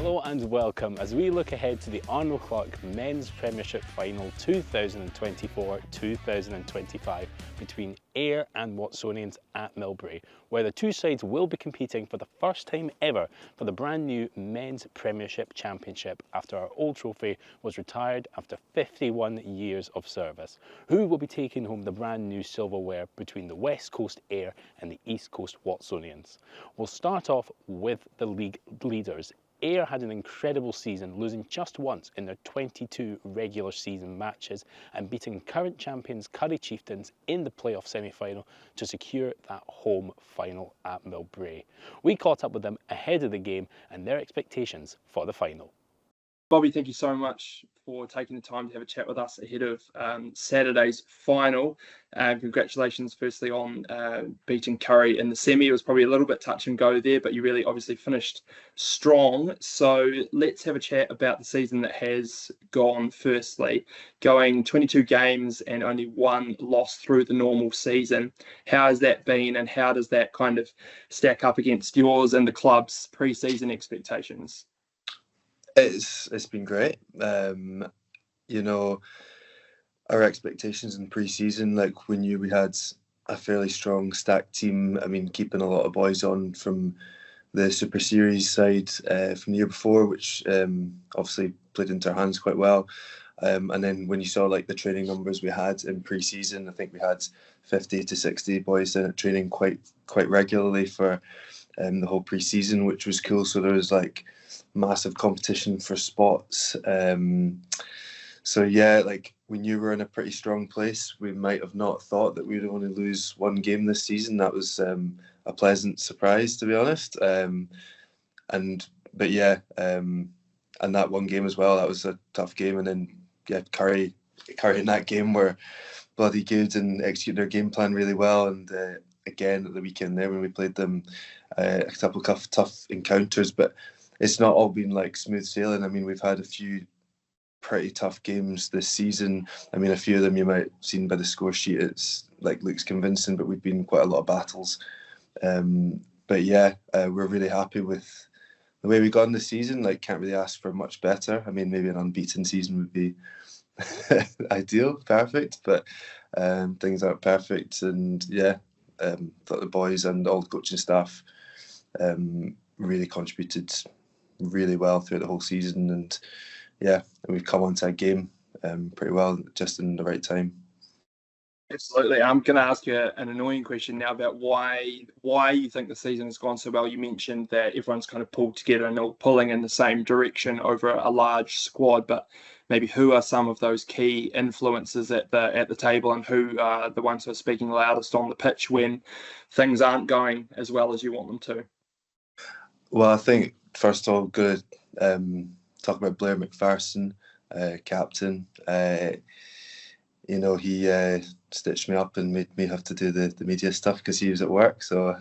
Hello and welcome as we look ahead to the Arnold Clark Men's Premiership Final 2024-2025 between Ayr and Watsonians at Millbrae, where the two sides will be competing for the first time ever for the brand new Men's Premiership Championship after our old trophy was retired after 51 years of service. Who will be taking home the brand new silverware between the West Coast Ayr and the East Coast Watsonians? We'll start off with the league leaders. Ayr had an incredible season, losing just once in their 22 regular season matches and beating current champions Curry Chieftains in the playoff semi-final to secure that home final at Millbrae. We caught up with them ahead of the game and their expectations for the final. Bobby, thank you so much for taking the time to have a chat with us ahead of Saturday's final. Congratulations, firstly, on beating Curry in the semi. It was probably a little bit touch and go there, but you really obviously finished strong. So let's have a chat about the season that has gone firstly. Going 22 games and only one loss through the normal season. How has that been, and how does that kind of stack up against yours and the club's pre-season expectations? It's been great. Our expectations in pre-season, like we knew we had a fairly strong stacked team. I mean, keeping a lot of boys on from the Super Series side from the year before, which obviously played into our hands quite well. And then when you saw like the training numbers we had in pre-season, I think we had 50 to 60 boys in at training quite regularly for the whole pre-season, which was cool. So there was like massive competition for spots. So yeah, like we knew we were in a pretty strong place. We might have not thought that we'd only lose one game this season. That was a pleasant surprise, to be honest. And that one game as well, that was a tough game. And then Curry in that game were bloody good and executed their game plan really well. And again at the weekend there when we played them, a couple of tough encounters, but it's not all been like smooth sailing. I mean, we've had a few pretty tough games this season. I mean, a few of them you might have seen by the score sheet. It's like looks convincing, but we've been in quite a lot of battles. But yeah, we're really happy with the way we got in the season. Like, can't really ask for much better. I mean, maybe an unbeaten season would be ideal, perfect, but things aren't perfect. And yeah, thought the boys and all the coaching staff really contributed really well throughout the whole season, and yeah, we've come onto a game pretty well, just in the right time. Absolutely. I'm going to ask you an annoying question now about why you think the season has gone so well. You mentioned that everyone's kind of pulled together and all pulling in the same direction over a large squad, but maybe who are some of those key influences at the table, and who are the ones who are speaking loudest on the pitch when things aren't going as well as you want them to? Well, I think first of all, good talk about Blair McPherson, captain. He stitched me up and made me have to do the media stuff because he was at work. So,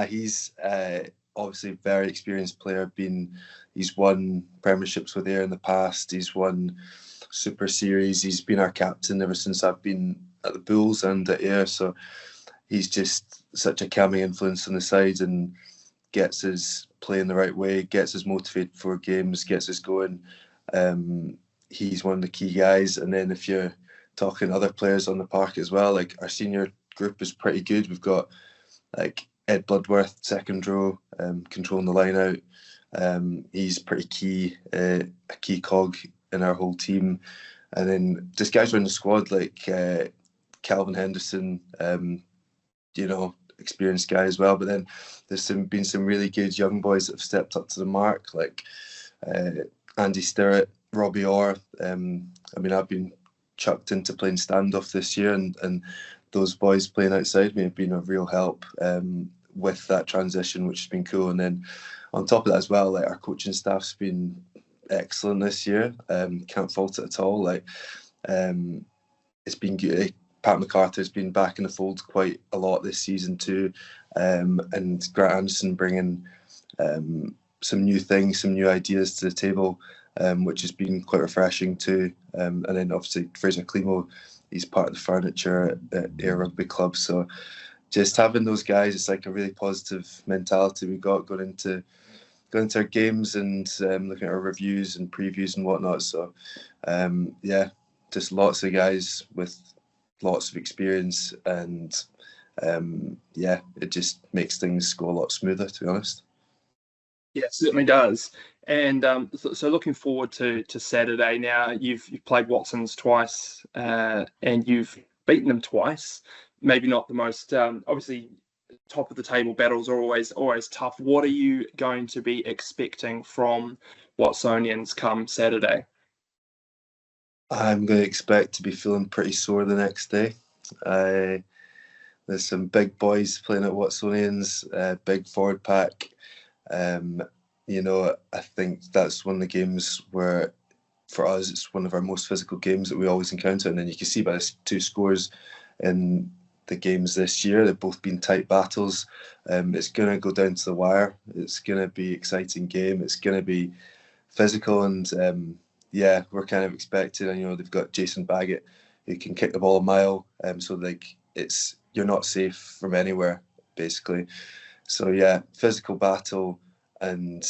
he's obviously a very experienced player. He's won premierships with Ayr in the past. He's won Super Series. He's been our captain ever since I've been at the Bulls and at Ayr. So he's just such a calming influence on the side and gets us playing the right way, gets us motivated for games, gets us going. He's one of the key guys. And then if you're talking other players on the park as well, like our senior group is pretty good. We've got like Ed Bloodworth, second row, controlling the line out. He's pretty key, a key cog in our whole team. And then just guys around the squad like Calvin Henderson, experienced guy as well. But then there's been some really good young boys that have stepped up to the mark, like Andy Stirrett, Robbie Orr. I've been chucked into playing standoff this year, and those boys playing outside me have been a real help with that transition, which has been cool. And then on top of that as well, like our coaching staff's been excellent this year. Can't fault it at all. Like it's been good. Pat MacArthur's been back in the fold quite a lot this season too, and Grant Anderson bringing some new things, some new ideas to the table, which has been quite refreshing too. And then obviously Fraser Climo, he's part of the furniture at Ayr Rugby Club. So just having those guys, it's like a really positive mentality we got going into going into our games and looking at our reviews and previews and whatnot. So yeah, just lots of guys with lots of experience, and yeah, it just makes things go a lot smoother, to be honest. Yeah, it certainly does. And so looking forward to Saturday. Now you've played Watsons twice, and you've beaten them twice. Maybe not the most obviously top of the table battles are always tough. What are you going to be expecting from Watsonians come Saturday? I'm going to expect to be feeling pretty sore the next day. There's some big boys playing at Watsonians, big forward pack. You know, I think that's one of the games where, for us, it's one of our most physical games that we always encounter. And then you can see by the 2 scores in the games this year, they've both been tight battles. It's going to go down to the wire. It's going to be an exciting game. It's going to be physical, and yeah, we're kind of expecting. You know, they've got Jason Baggett who can kick the ball a mile. So like, you're not safe from anywhere basically. So yeah, physical battle and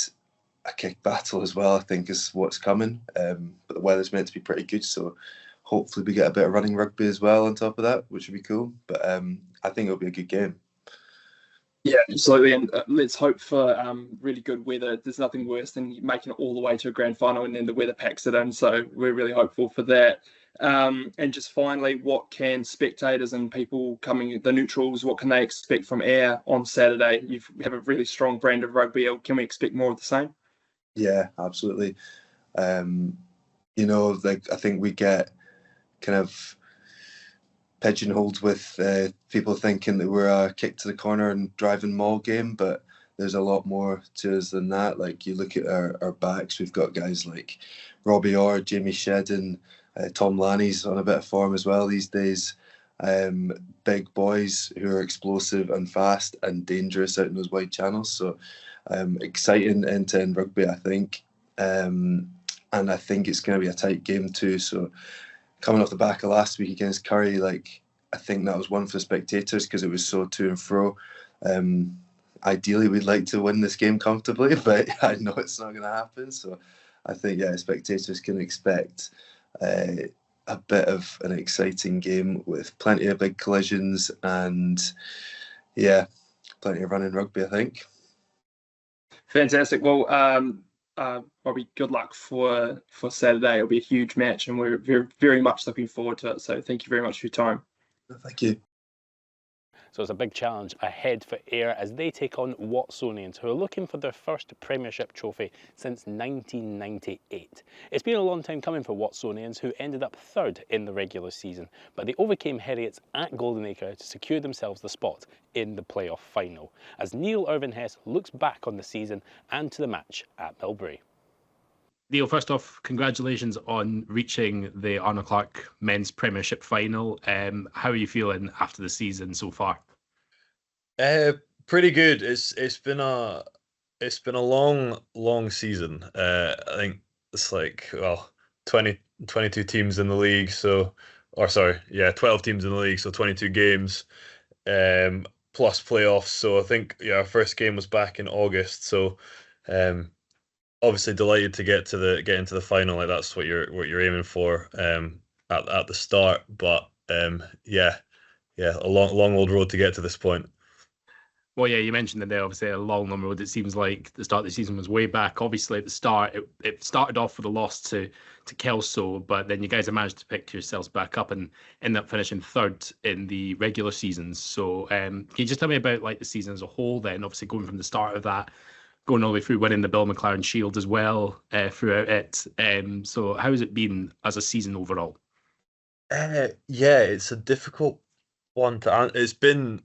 a kick battle as well, I think, is what's coming. But the weather's meant to be pretty good, so hopefully we get a bit of running rugby as well on top of that, which would be cool. But I think it'll be a good game. Yeah, absolutely. And let's hope for really good weather. There's nothing worse than making it all the way to a grand final and then the weather packs it in. So we're really hopeful for that. And just finally, what can spectators and people coming, the neutrals, what can they expect from Ayr on Saturday? You have a really strong brand of rugby. Can we expect more of the same? Yeah, absolutely. You know, like, I think we get kind of pigeonholed with people thinking that we're a kick to the corner and driving maul game, but there's a lot more to us than that. Like, you look at our backs, we've got guys like Robbie Orr, Jamie Shedden, Tom Lanny's on a bit of form as well these days. Big boys who are explosive and fast and dangerous out in those wide channels. So exciting end-to-end rugby, I think. And I think it's going to be a tight game too. So coming off the back of last week against Curry, like, I think that was one for the spectators because it was so to and fro. Ideally, we'd like to win this game comfortably, but I know it's not going to happen. So I think, yeah, spectators can expect a bit of an exciting game with plenty of big collisions and, yeah, plenty of running rugby, I think. Fantastic. Well, Robbie, good luck for Saturday. It'll be a huge match, and we're very, very much looking forward to it. So thank you very much for your time. Thank you. So it's a big challenge ahead for Ayr as they take on Watsonians, who are looking for their first Premiership trophy since 1998. It's been a long time coming for Watsonians, who ended up third in the regular season, but they overcame Heriots at Goldenacre to secure themselves the spot in the playoff final, as Neil Irvin-Hess looks back on the season and to the match at Millbury. Neil, first off, congratulations on reaching the Arnold Clark Men's Premiership final. How are you feeling after the season so far? Pretty good. It's been a long season. I think it's like 22 teams in the league. 12 teams in the league. So 22 games, plus playoffs. So I think our first game was back in August. So obviously delighted to get into the final. Like, that's what you're aiming for at the start. But a long old road to get to this point. Well, yeah, you mentioned that there obviously a long road. It seems like the start of the season was way back. Obviously, at the start, it started off with a loss to Kelso, but then you guys have managed to pick yourselves back up and end up finishing third in the regular seasons. So can you just tell me about like the season as a whole then, obviously going from the start of that, going all the way through winning the Bill McLaren Shield as well throughout it. So how has it been as a season overall? It's a difficult one to. It's been,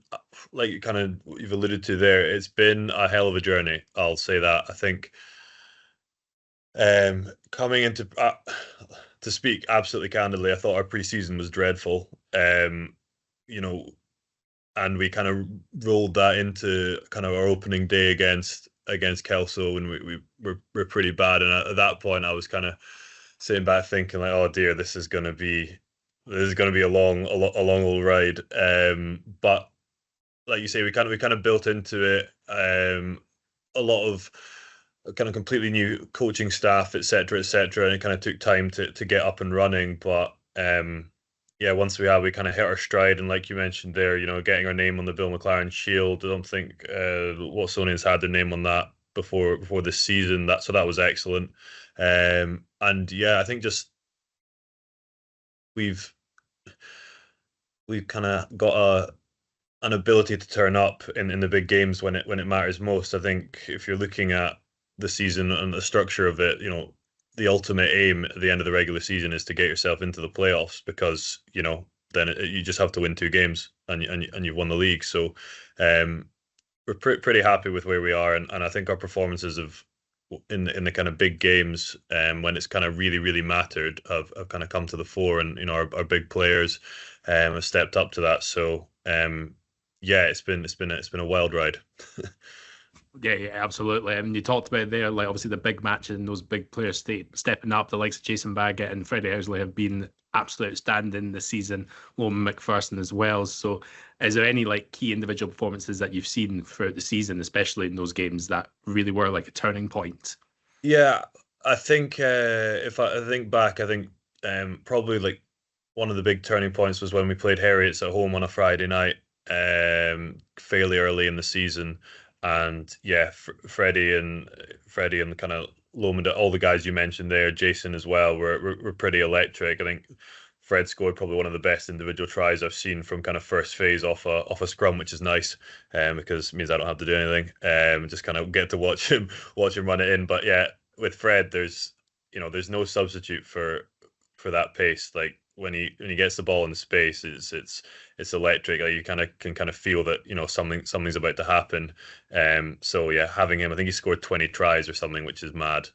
like kind of you've alluded to there, it's been a hell of a journey. I'll say that. I think coming into to speak absolutely candidly, I thought our pre-season was dreadful. You know, and we kind of rolled that into kind of our opening day against Kelso, and we were pretty bad. And at that point, I was kind of sitting back thinking like, oh dear, this is going to be a long old ride. But like you say, we kind of built into it. A lot of a kind of completely new coaching staff, etc., etc., and it kind of took time to get up and running. But yeah, once we kind of hit our stride, and like you mentioned there, getting our name on the Bill McLaren Shield. I don't think Watsonians had their name on that before this season. That was excellent. And yeah, I think just we've kind of got an ability to turn up in the big games when it matters most. I think if you're looking at the season and the structure of it, the ultimate aim at the end of the regular season is to get yourself into the playoffs, because then you just have to win 2 games and you've won the league. So we're pretty happy with where we are, and I think our performances in the kind of big games, when it's kind of really mattered, have kind of come to the fore, and our big players have stepped up to that. So yeah, it's been a wild ride. Yeah, absolutely. I mean, you talked about there, like obviously the big matches and those big players stepping up. The likes of Jason Baggett and Freddie Housley have been absolutely outstanding this season. Loman McPherson as well. So, is there any like key individual performances that you've seen throughout the season, especially in those games, that really were like a turning point? Yeah, I think if I think back, I think probably like one of the big turning points was when we played Heriots at home on a Friday night, fairly early in the season. And yeah, Freddie and kind of Loman, all the guys you mentioned there, Jason as well, were pretty electric. I think Fred scored probably one of the best individual tries I've seen from kind of first phase off a scrum, which is nice, because it means I don't have to do anything. Just kind of get to watch him run it in. But yeah, with Fred, there's no substitute for that pace. Like when he gets the ball in space, it's electric. Like you can kind of feel that something's about to happen. So yeah, having him, I think he scored 20 tries or something, which is mad.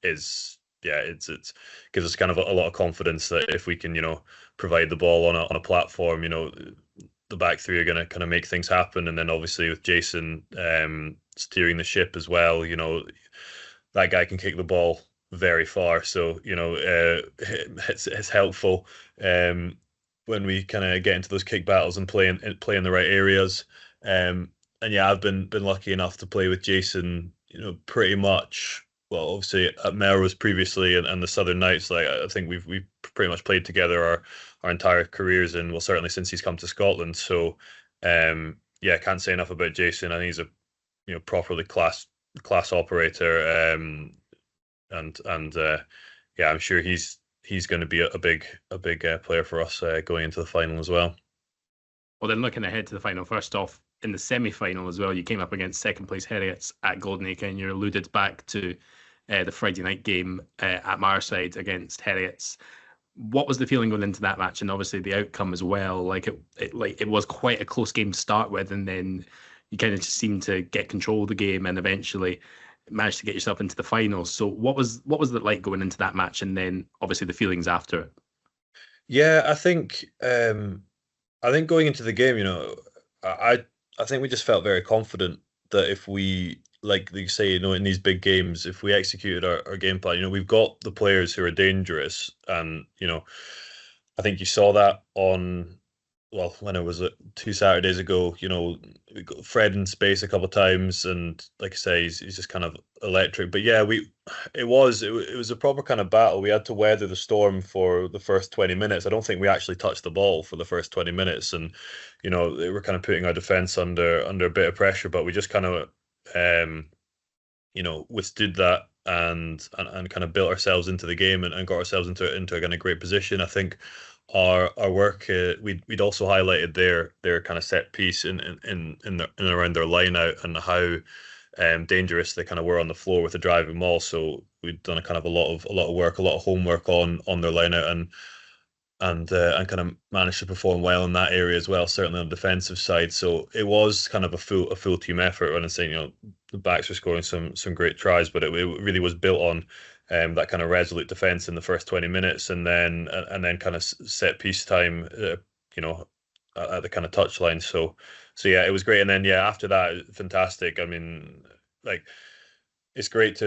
Is yeah, it's gives us kind of a lot of confidence that if we can provide the ball on a platform, the back three are going to kind of make things happen. And then obviously with Jason steering the ship as well, that guy can kick the ball very far. So it's helpful when we kind of get into those kick battles and play in the right areas. And yeah, I've been lucky enough to play with Jason, pretty much. Well, obviously at Melrose previously, and the Southern Knights. Like I think we've pretty much played together our entire careers, and well, certainly since he's come to Scotland. So yeah, can't say enough about Jason. I think he's a properly class operator. And yeah, I'm sure he's going to be a big player for us going into the final as well. Well, then looking ahead to the final, first off, in the semi-final as well, you came up against second place Heriots at Goldenacre, and you alluded back to the Friday night game at Marside against Heriots. What was the feeling going into that match, and obviously the outcome as well? Like it was quite a close game to start with, and then you kind of just seemed to get control of the game, and eventually managed to get yourself into the finals. So what was it like going into that match, and then obviously the feelings after it? Yeah, I think going into the game, I think we just felt very confident that if we, like you say, in these big games, if we executed our game plan, we've got the players who are dangerous, and I think you saw that when it was 2 Saturdays ago. We got Fred in space a couple of times, and like I say, he's just kind of electric. But yeah, it was a proper kind of battle. We had to weather the storm for the first 20 minutes. I don't think we actually touched the ball for the first 20 minutes, and they were kind of putting our defense under a bit of pressure, but we just kind of withstood that and kind of built ourselves into the game and got ourselves into a kind of great position. I think our work, we'd also highlighted their kind of set piece in around their line out, and how dangerous they kind of were on the floor with the driving maul. So we'd done a kind of a lot of work, a lot of homework on their line out, and kind of managed to perform well in that area as well, certainly on the defensive side. So it was kind of a full team effort. When I'm saying the backs were scoring some great tries, but it really was built on that kind of resolute defense in the first 20 minutes, and then kind of set piece time, at the kind of touchline. So yeah, it was great. And then yeah, after that, fantastic. I mean, like, it's great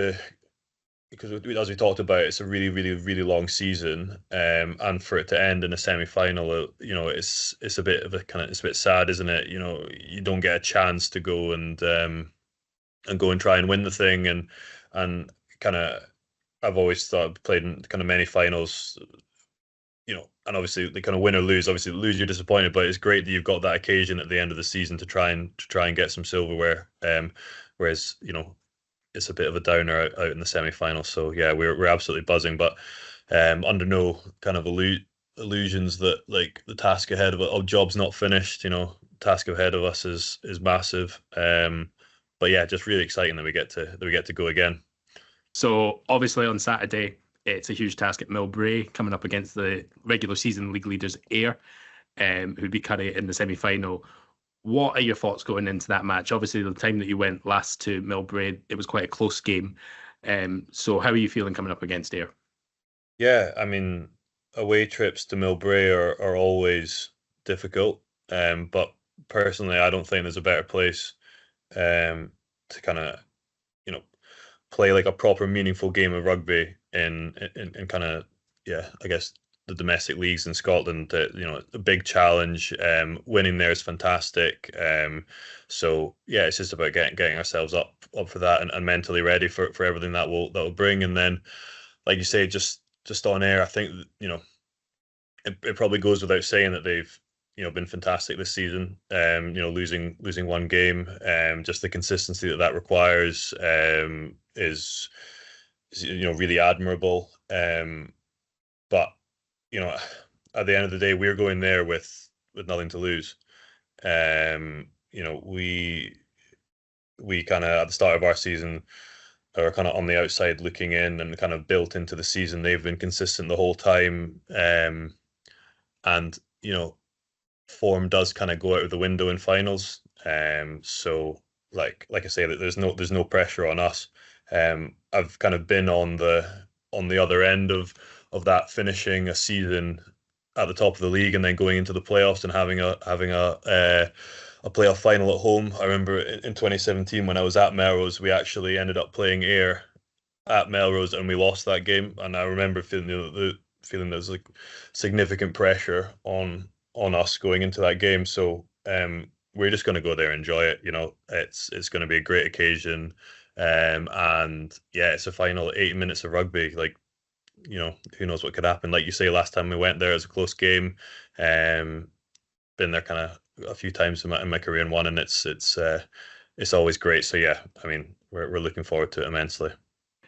because as we talked about, it's a really, really, really long season, and for it to end in a semi-final, it's a bit of it's a bit sad, isn't it? You don't get a chance to go and go and try and win the thing. And kind of, I've always thought I've played in kind of many finals, and obviously they kind of win or lose. Obviously, lose you're disappointed, but it's great that you've got that occasion at the end of the season to try and get some silverware. Whereas it's a bit of a downer out in the semi-final. So yeah, we're absolutely buzzing, but under no kind of illusions that like the task ahead of our job's not finished. Task ahead of us is massive. But yeah, just really exciting that we get to go again. So obviously on Saturday, it's a huge task at Millbrae, coming up against the regular season league leaders Ayr, who'd be Curry in the semi-final. What are your thoughts going into that match? Obviously, the time that you went last to Millbrae, it was quite a close game. So how are you feeling coming up against Ayr? Yeah, I mean, away trips to Millbrae are always difficult. But personally, I don't think there's a better place to kind of, play like a proper meaningful game of rugby in kind of, I guess the domestic leagues in Scotland. A big challenge. Winning there is fantastic. So yeah, it's just about getting ourselves up for that and mentally ready for everything that will bring. And then, like you say, just on Ayr, I think it probably goes without saying that they've been fantastic this season. Losing one game, just the consistency that requires is really admirable. But at the end of the day, we're going there with nothing to lose. We kind of at the start of our season are kind of on the outside looking in and kind of built into the season. They've been consistent the whole time, and form does kind of go out of the window in finals. So like I say, that there's no pressure on us. I've kind of been on the other end of that, finishing a season at the top of the league and then going into the playoffs and having a playoff final at home. I remember in 2017 when I was at Melrose, we actually ended up playing Ayr at Melrose and we lost that game. And I remember feeling there's like significant pressure on us going into that game. So we're just going to go there and enjoy it. It's going to be a great occasion. And yeah, it's a final 80 minutes of rugby. Like, who knows what could happen. Like you say, last time we went there, it was a close game. Been there kind of a few times in my career and won, and it's always great. So yeah, I mean, we're looking forward to it immensely.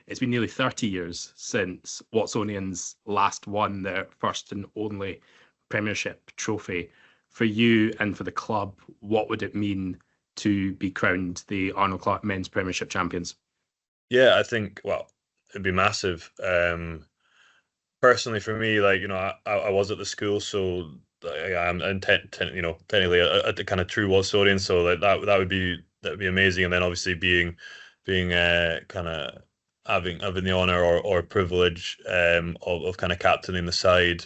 It's been nearly 30 years since Watsonians last won their first and only Premiership trophy. For you and for the club, what would it mean to be crowned the Arnold Clark Men's Premiership champions? Yeah, I think, well, it'd be massive. Personally, for me, like, I was at the school, so I'm technically a kind of true Watsonian, so like that'd be amazing. And then obviously being kind of having the honor or privilege of kind of captaining the side,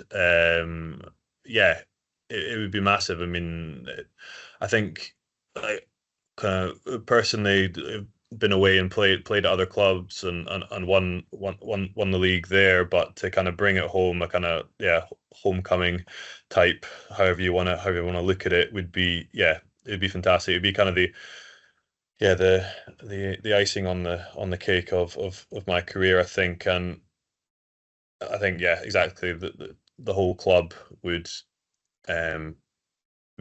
yeah, it would be massive. I mean, I think like kind of personally been away and played at other clubs and won the league there, but to kind of bring it home, a kind of homecoming type, however you want to look at it, would be it'd be fantastic. It'd be kind of the icing on the cake of my career, I think. And I think exactly, the whole club would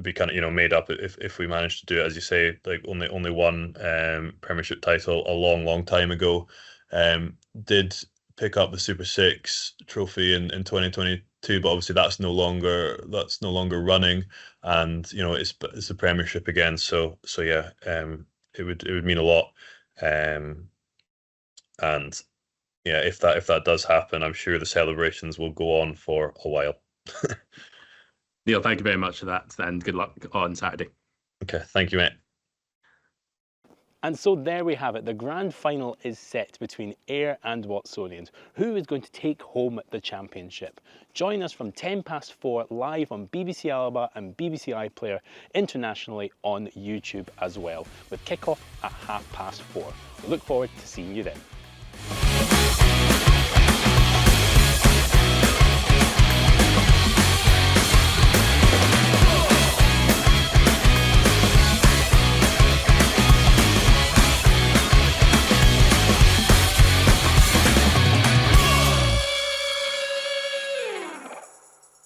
be kind of made up if we managed to do it, as you say, like only one Premiership title a long time ago. Did pick up the Super 6 trophy in 2022, but obviously that's no longer running, and it's the Premiership again. So yeah, it would mean a lot, and yeah, if that does happen, I'm sure the celebrations will go on for a while. Neil, thank you very much for that, and good luck on Saturday. Okay, thank you, mate. And so there we have it. The grand final is set between Ayr and Watsonians. Who is going to take home the championship? Join us from 4:10 live on BBC Alba and BBC iPlayer internationally on YouTube as well, with kickoff at 4:30. We look forward to seeing you then.